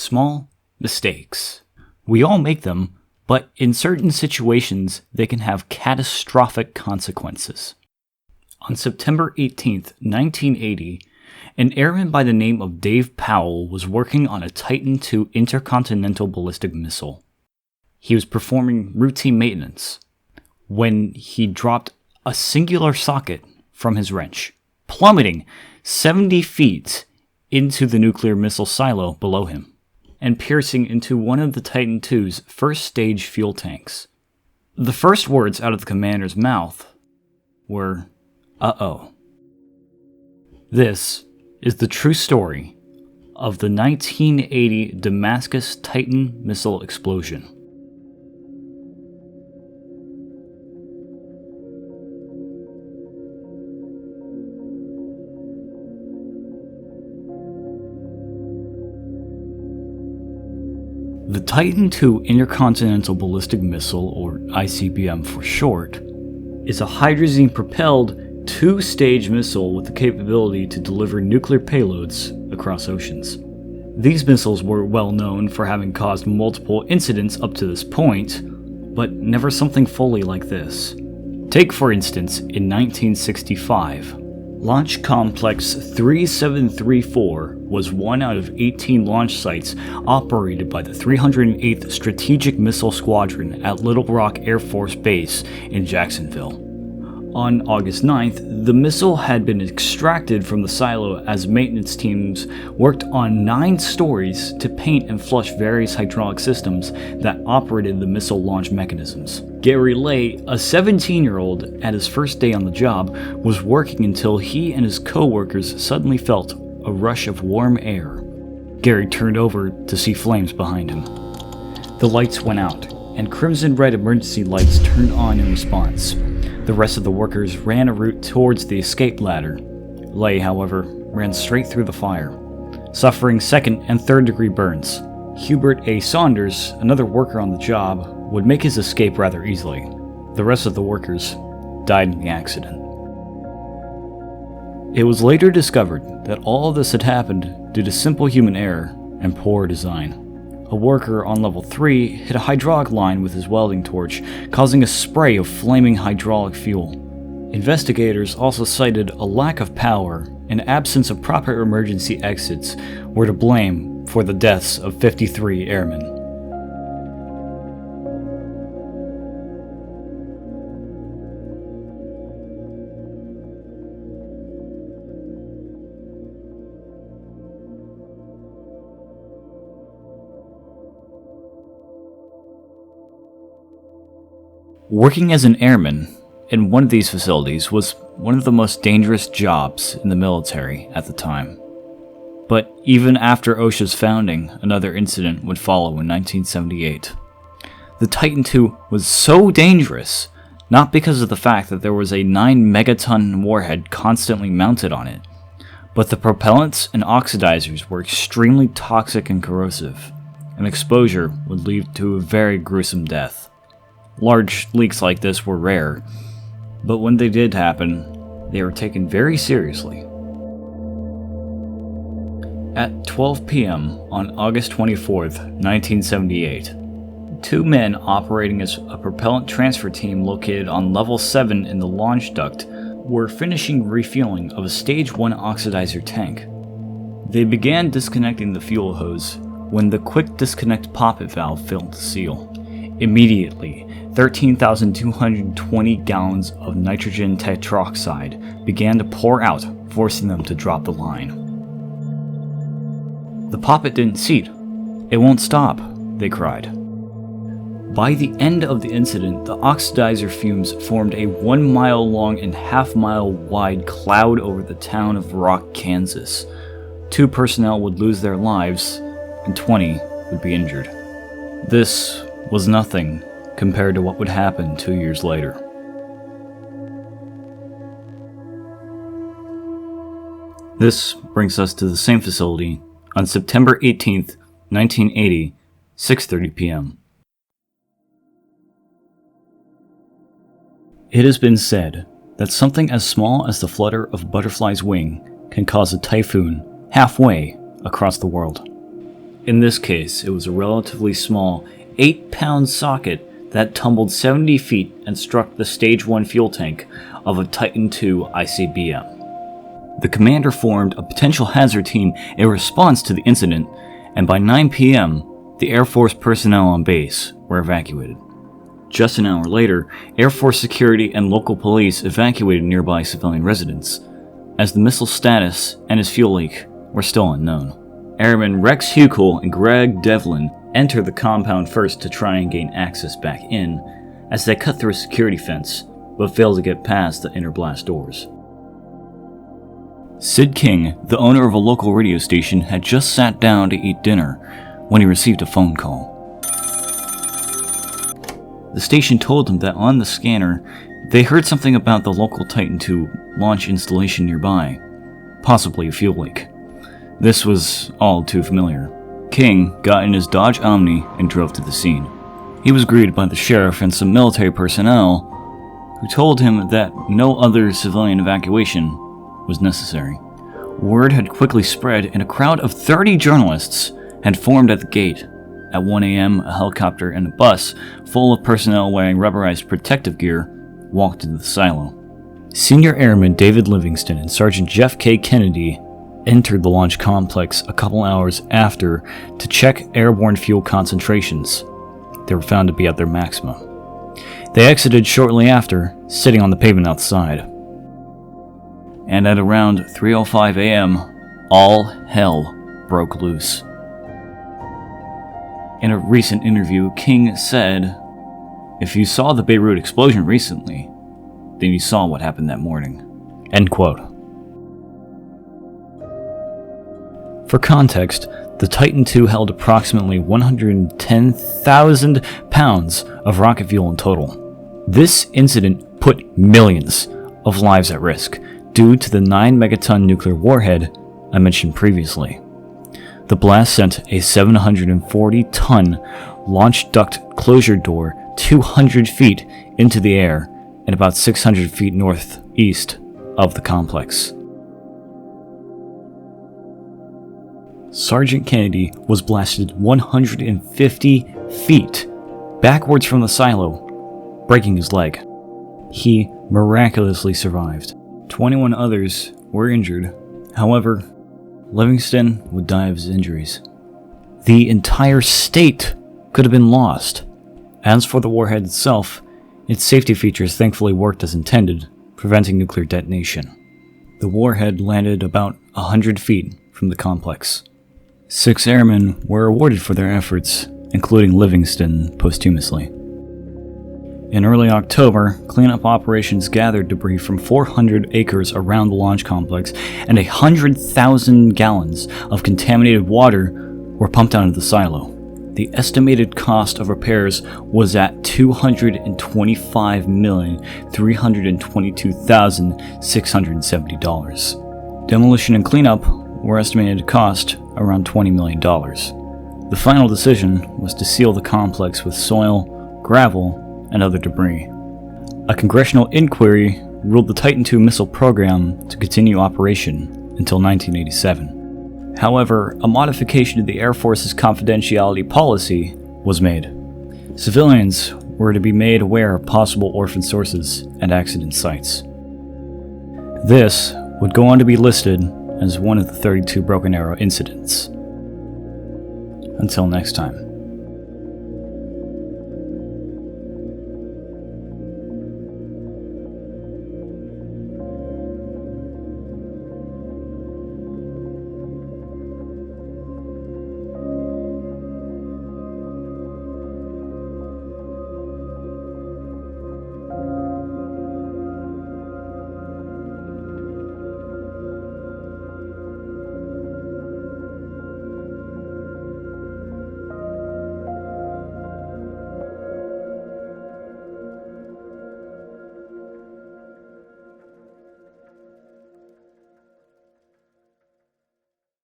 Small mistakes. We all make them, but in certain situations, they can have catastrophic consequences. On September 18, 1980, an airman by the name of Dave Powell was working on a Titan II intercontinental ballistic missile. He was performing routine maintenance when he dropped a singular socket from his wrench, plummeting 70 feet into the nuclear missile silo below him and piercing into one of the Titan II's first stage fuel tanks. The first words out of the commander's mouth were, "Uh-oh." This is the true story of the 1980 Damascus Titan missile explosion. The Titan II Intercontinental Ballistic Missile, or ICBM for short, is a hydrazine-propelled two-stage missile with the capability to deliver nuclear payloads across oceans. These missiles were well known for having caused multiple incidents up to this point, but never something fully like this. Take, for instance, in 1965, Launch Complex 3734 was one out of 18 launch sites operated by the 308th Strategic Missile Squadron at Little Rock Air Force Base in Jacksonville. On August 9th, the missile had been extracted from the silo as maintenance teams worked on 9 stories to paint and flush various hydraulic systems that operated the missile launch mechanisms. Gary Lay, a 17-year-old at his first day on the job, was working until he and his co-workers suddenly felt a rush of warm air. Gary turned over to see flames behind him. The lights went out, and crimson-red emergency lights turned on in response. The rest of the workers ran a route towards the escape ladder. Lay, however, ran straight through the fire, suffering second and third degree burns. Hubert A. Saunders, another worker on the job, would make his escape rather easily. The rest of the workers died in the accident. It was later discovered that all of this had happened due to simple human error and poor design. A worker on level 3 hit a hydraulic line with his welding torch, causing a spray of flaming hydraulic fuel. Investigators also cited a lack of power and absence of proper emergency exits were to blame for the deaths of 53 airmen. Working as an airman in one of these facilities was one of the most dangerous jobs in the military at the time. But even after OSHA's founding, another incident would follow in 1978. The Titan II was so dangerous, not because of the fact that there was a 9-megaton warhead constantly mounted on it, but the propellants and oxidizers were extremely toxic and corrosive, and exposure would lead to a very gruesome death. Large leaks like this were rare, but when they did happen, they were taken very seriously. At 12 p.m. on August 24, 1978, 2 men operating as a propellant transfer team located on level 7 in the launch duct were finishing refueling of a Stage 1 oxidizer tank. They began disconnecting the fuel hose when the quick disconnect poppet valve failed to seal. Immediately, 13,220 gallons of nitrogen tetroxide began to pour out, forcing them to drop the line. "The poppet didn't seat. It won't stop," they cried. By the end of the incident, the oxidizer fumes formed a 1-mile long and half-mile wide cloud over the town of Rock, Kansas. 2 personnel would lose their lives, and 20 would be injured. This was nothing compared to what would happen 2 years later. This brings us to the same facility on September 18th, 1980, 6:30 p.m. It has been said that something as small as the flutter of a butterfly's wing can cause a typhoon halfway across the world. In this case, it was a relatively small 8-pound socket that tumbled 70 feet and struck the Stage 1 fuel tank of a Titan II ICBM. The commander formed a potential hazard team in response to the incident, and by 9 p.m., the Air Force personnel on base were evacuated. Just an hour later, Air Force security and local police evacuated nearby civilian residents, as the missile's status and its fuel leak were still unknown. Airmen Rex Huckel and Greg Devlin entered the compound first to try and gain access back in, as they cut through a security fence, but failed to get past the inner blast doors. Sid King, the owner of a local radio station, had just sat down to eat dinner when he received a phone call. The station told him that on the scanner, they heard something about the local Titan II launch installation nearby, possibly a fuel leak. This was all too familiar. King got in his Dodge Omni and drove to the scene. He was greeted by the sheriff and some military personnel who told him that no other civilian evacuation was necessary. Word had quickly spread and a crowd of 30 journalists had formed at the gate. At 1 a.m., a helicopter and a bus full of personnel wearing rubberized protective gear walked into the silo. Senior Airman David Livingston and Sergeant Jeff K. Kennedy entered the launch complex a couple hours after to check airborne fuel concentrations. They were found to be at their maximum. They exited shortly after, sitting on the pavement outside. And at around 3:05 a.m., all hell broke loose. In a recent interview, King said, "If you saw the Beirut explosion recently, then you saw what happened that morning." End quote. For context, the Titan II held approximately 110,000 pounds of rocket fuel in total. This incident put millions of lives at risk due to the 9-megaton nuclear warhead I mentioned previously. The blast sent a 740-ton launch duct closure door 200 feet into the air and about 600 feet northeast of the complex. Sergeant Kennedy was blasted 150 feet backwards from the silo, breaking his leg. He miraculously survived. 21 others were injured. However, Livingston would die of his injuries. The entire state could have been lost. As for the warhead itself, its safety features thankfully worked as intended, preventing nuclear detonation. The warhead landed about 100 feet from the complex. 6 airmen were awarded for their efforts, including Livingston posthumously. In early October, cleanup operations gathered debris from 400 acres around the launch complex, and 100,000 gallons of contaminated water were pumped out of the silo. The estimated cost of repairs was at $225,322,670. Demolition and cleanup were estimated to cost around $20 million. The final decision was to seal the complex with soil, gravel, and other debris. A congressional inquiry ruled the Titan II missile program to continue operation until 1987. However, a modification to the Air Force's confidentiality policy was made. Civilians were to be made aware of possible orphan sources and accident sites. This would go on to be listed as one of the 32 Broken Arrow incidents. Until next time.